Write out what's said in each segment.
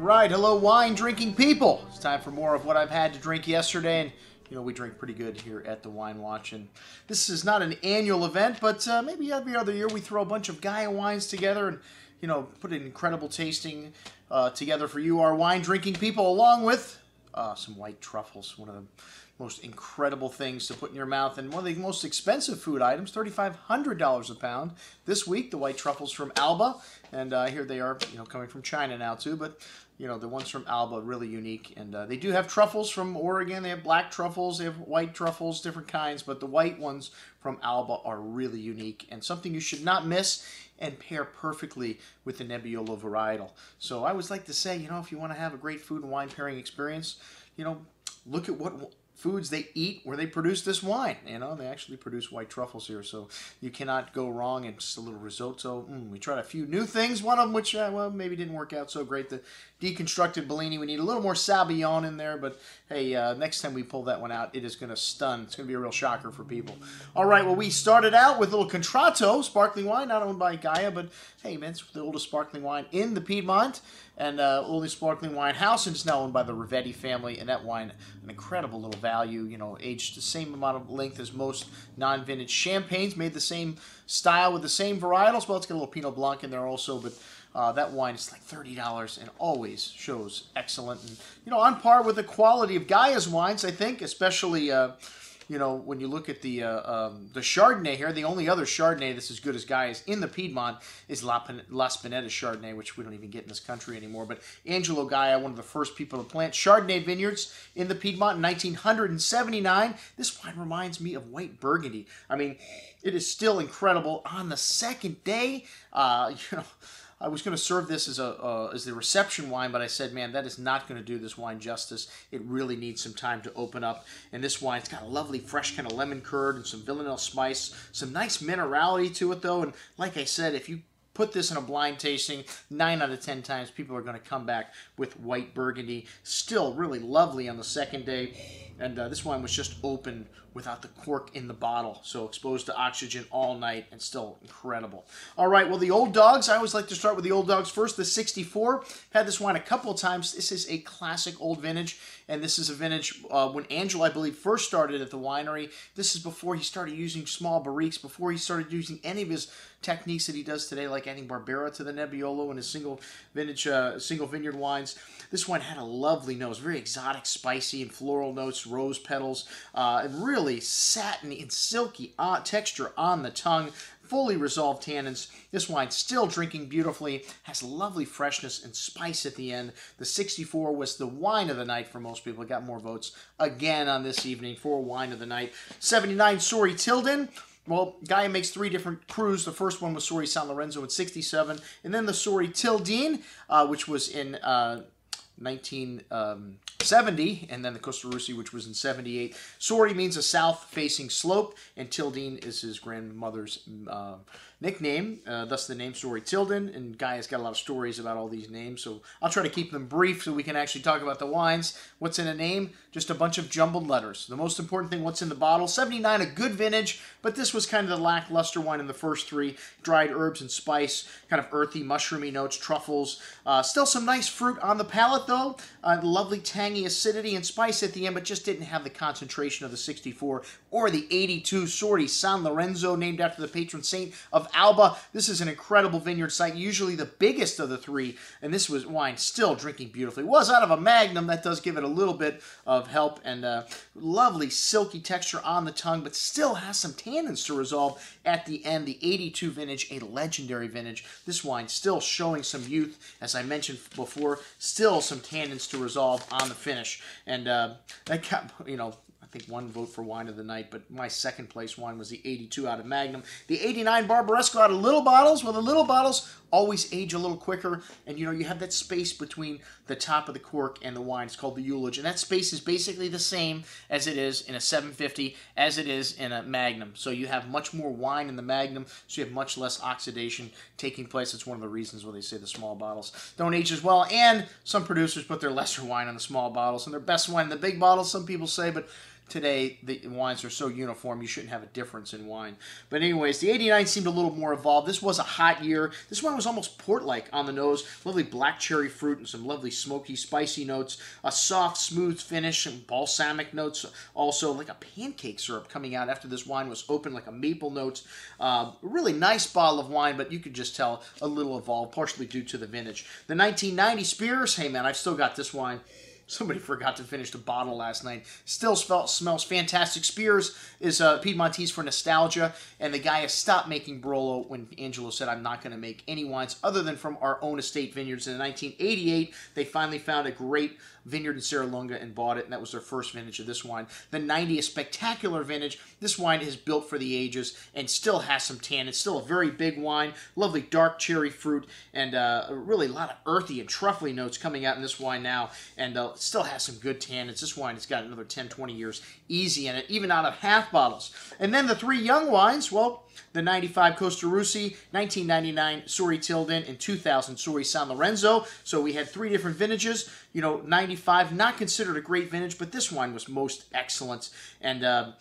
Right, hello wine drinking people. It's time for more of what I've had to drink yesterday, and you know we drink pretty good here at the Wine Watch. And this is not an annual event, but maybe every other year we throw a bunch of Gaia wines together and put an incredible tasting together for you, our wine drinking people, along with some white truffles, one of the most incredible things to put in your mouth, and one of the most expensive food items, $3,500 a pound. This week, the white truffles from Alba, and here they are, coming from China now too, but the ones from Alba, really unique. And they do have truffles from Oregon. They have black truffles, they have white truffles, different kinds, but the white ones from Alba are really unique and something you should not miss and pair perfectly with the Nebbiolo varietal. So I always like to say, if you want to have a great food and wine pairing experience, look at what foods they eat where they produce this wine. They actually produce white truffles here, so you cannot go wrong. And just a little risotto. We tried a few new things, one of them which, well, maybe didn't work out so great. The deconstructed Bellini, we need a little more Sabayon in there, but hey, next time we pull that one out, it is going to stun. It's going to be a real shocker for people. All right, well, we started out with a little Contratto sparkling wine, not owned by Gaia, but hey, man, it's the oldest sparkling wine in the Piedmont, and only sparkling wine house, and it's now owned by the Rivetti family. And that wine, an incredible little value, aged the same amount of length as most non-vintage champagnes, made the same style with the same varietals. Well, it's got a little Pinot Blanc in there also, but that wine is like $30 and always shows excellent, and on par with the quality of Gaia's wines, I think, especially when you look at the Chardonnay here. The only other Chardonnay that's as good as Gaia's in the Piedmont is La Spinetta Chardonnay, which we don't even get in this country anymore. But Angelo Gaja, one of the first people to plant Chardonnay vineyards in the Piedmont in 1979. This wine reminds me of white Burgundy. I mean, it is still incredible. On the second day, I was going to serve this as the reception wine, but I said, man, that is not going to do this wine justice. It really needs some time to open up. And this wine, it's got a lovely fresh kind of lemon curd and some villanelle spice, some nice minerality to it, though. And like I said, if you put this in a blind tasting, 9 out of 10 times people are going to come back with white Burgundy. Still really lovely on the second day. And this wine was just opened without the cork in the bottle, so exposed to oxygen all night and still incredible. All right, well, the old dogs, I always like to start with the old dogs first. The 64, I've had this wine a couple of times. This is a classic old vintage, and this is a vintage when Angelo, I believe, first started at the winery. This is before he started using small barriques, before he started using any of his techniques that he does today, like adding Barbera to the Nebbiolo and his single vineyard wines. This wine had a lovely nose, very exotic, spicy, and floral notes, rose petals, and really satiny and silky texture on the tongue, fully resolved tannins. This wine's still drinking beautifully, has lovely freshness and spice at the end. The 64 was the wine of the night for most people. It got more votes again on this evening for wine of the night. 79, Sori Tilden. Well, Gaia makes 3 different crus. The first one was Sori San Lorenzo in 67, and then the Sori Tildin, which was in 1970, and then the Costa Russi, which was in 78. Sori means a south-facing slope, and Tildin is his grandmother's nickname, thus the name Sori Tilden. And Gaia's got a lot of stories about all these names, so I'll try to keep them brief so we can actually talk about the wines. What's in a name? Just a bunch of jumbled letters. The most important thing, what's in the bottle. 79, a good vintage, but this was kind of the lackluster wine in the first 3. Dried herbs and spice, kind of earthy, mushroomy notes, truffles. Still some nice fruit on the palate, though. Lovely tangy acidity and spice at the end, but just didn't have the concentration of the 64 or the 82 Sori San Lorenzo, named after the patron saint of Alba. This is an incredible vineyard site, usually the biggest of the 3, and this was wine still drinking beautifully. It was out of a Magnum. That does give it a little bit of help, and lovely silky texture on the tongue, but still has some tannins to resolve at the end. The 82 vintage, a legendary vintage. This wine still showing some youth, as I mentioned before, still some tannins to resolve on the finish. And that got, I think 1 vote for wine of the night, but my second place wine was the 82 out of Magnum. The 89 Barbaresco out of little bottles. Well, the little bottles always age a little quicker, and you have that space between the top of the cork and the wine. It's called the ullage, and that space is basically the same as it is in a 750 as it is in a Magnum. So you have much more wine in the Magnum, so you have much less oxidation taking place. It's one of the reasons why they say the small bottles don't age as well, and some producers put their lesser wine on the small bottles and their best wine in the big bottles, some people say, but today the wines are so uniform, you shouldn't have a difference in wine. But anyways, the 89 seemed a little more evolved. This was a hot year. This wine was almost port-like on the nose. Lovely black cherry fruit and some lovely smoky, spicy notes. A soft, smooth finish and balsamic notes. Also, like a pancake syrup coming out after this wine was open, like a maple notes. Really nice bottle of wine, but you could just tell a little evolved, partially due to the vintage. The 1990 Spears, hey man, I've still got this wine. Somebody forgot to finish the bottle last night. Still smells fantastic. Spears is Piedmontese for nostalgia, and the guy has stopped making Barolo when Angelo said, I'm not going to make any wines other than from our own estate vineyards. In 1988, they finally found a great vineyard in Serralunga and bought it, and that was their first vintage of this wine. The 90 is spectacular vintage. This wine is built for the ages and still has some tan. It's still a very big wine. Lovely dark cherry fruit, and really a lot of earthy and truffly notes coming out in this wine now, and still has some good tannins. This wine has got another 10, 20 years easy in it, even out of half bottles. And then the three young wines, well, the 95 Costa Russi, 1999 Sori Tilden, and 2000 Sori San Lorenzo. So we had three different vintages. You know, 95, not considered a great vintage, but this wine was most excellent. And the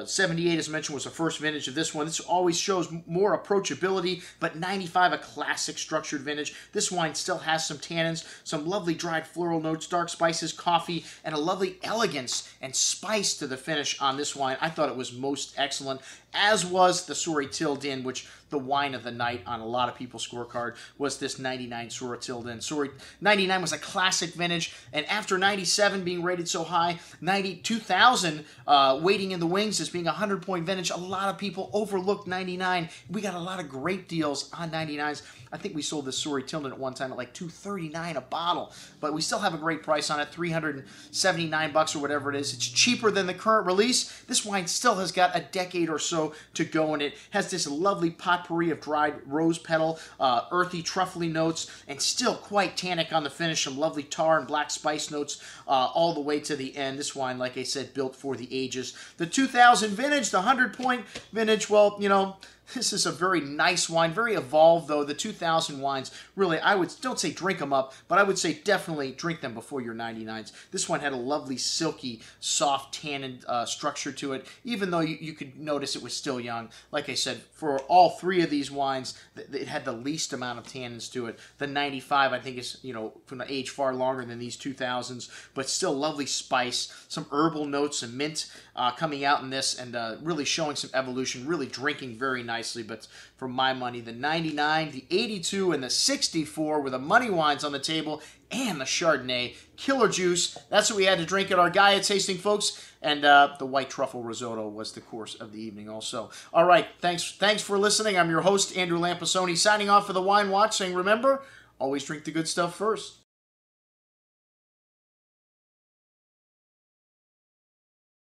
78, as mentioned, was the first vintage of this one. This always shows more approachability, but 95, a classic structured vintage. This wine still has some tannins, some lovely dried floral notes, dark spices, coffee, and a lovely elegance and spice to the finish on this wine. I thought it was most excellent, as was the Sori Tilden, which the wine of the night on a lot of people's scorecard was this 99 Sori Tilden. Sori 99 was a classic vintage, and after 97 being rated so high, 2000 waiting in the wings as being a 100-point vintage, a lot of people overlooked 99. We got a lot of great deals on 99s. I think we sold this Sori Tilden at one time at like $239 a bottle, but we still have a great price on it, $379 or whatever it is. It's cheaper than the current release. This wine still has got a decade or so to go, and it has this lovely potpourri of dried rose petal, earthy, truffly notes, and still quite tannic on the finish. Some lovely tar and black spice notes all the way to the end. This wine, like I said, built for the ages. The 2000 vintage, the 100-point vintage, well, you know, this is a very nice wine, very evolved though. The 2000 wines, really, don't say drink them up, but I would say definitely drink them before your 99s. This one had a lovely, silky, soft tannin structure to it, even though you could notice it was still young. Like I said, for all three of these wines, it had the least amount of tannins to it. The 95, I think, is, you know, from the age far longer than these 2000s, but still lovely spice, some herbal notes, some mint coming out in this, and really showing some evolution, really drinking very nicely. But for my money, the 99, the 82, and the 64 were the money wines on the table, and the Chardonnay. Killer juice. That's what we had to drink at our Gaia tasting, folks. And the white truffle risotto was the course of the evening also. All right, thanks for listening. I'm your host, Andrew Lampasoni, signing off for the Wine Watch, saying remember, always drink the good stuff first.